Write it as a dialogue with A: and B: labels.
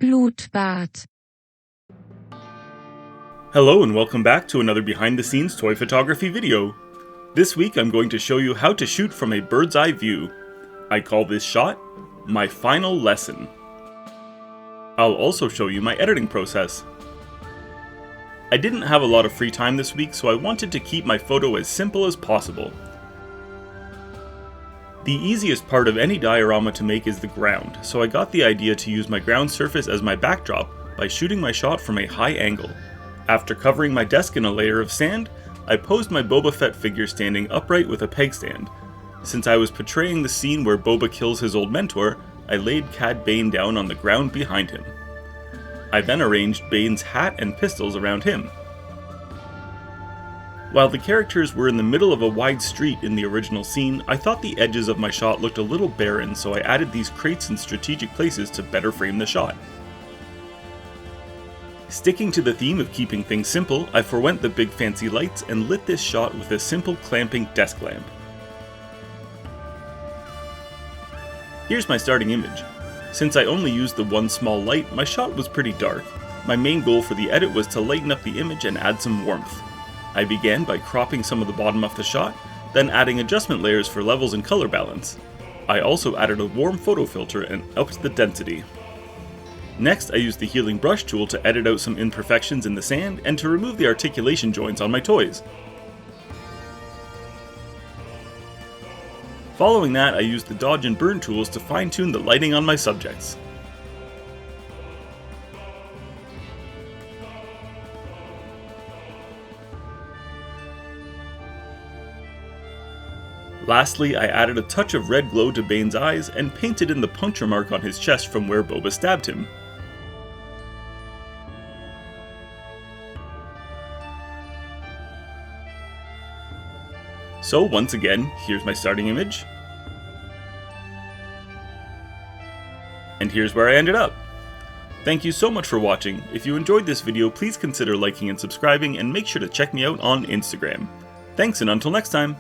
A: Blutbart.
B: Hello and welcome back to another behind the scenes toy photography video. This week I'm going to show you how to shoot from a bird's eye view. I call this shot my final lesson. I'll also show you my editing process. I didn't have a lot of free time this week, so I wanted to keep my photo as simple as possible. The easiest part of any diorama to make is the ground, so I got the idea to use my ground surface as my backdrop by shooting my shot from a high angle. After covering my desk in a layer of sand, I posed my Boba Fett figure standing upright with a peg stand. Since I was portraying the scene where Boba kills his old mentor, I laid Cad Bane down on the ground behind him. I then arranged Bane's hat and pistols around him. While the characters were in the middle of a wide street in the original scene, I thought the edges of my shot looked a little barren, so I added these crates in strategic places to better frame the shot. Sticking to the theme of keeping things simple, I forwent the big fancy lights and lit this shot with a simple clamping desk lamp. Here's my starting image. Since I only used the one small light, my shot was pretty dark. My main goal for the edit was to lighten up the image and add some warmth. I began by cropping some of the bottom of the shot, then adding adjustment layers for levels and color balance. I also added a warm photo filter and upped the density. Next, I used the healing brush tool to edit out some imperfections in the sand and to remove the articulation joints on my toys. Following that, I used the dodge and burn tools to fine-tune the lighting on my subjects. Lastly, I added a touch of red glow to Bane's eyes and painted in the puncture mark on his chest from where Boba stabbed him. So once again, here's my starting image. And here's where I ended up. Thank you so much for watching. If you enjoyed this video, please consider liking and subscribing, and make sure to check me out on Instagram. Thanks, and until next time!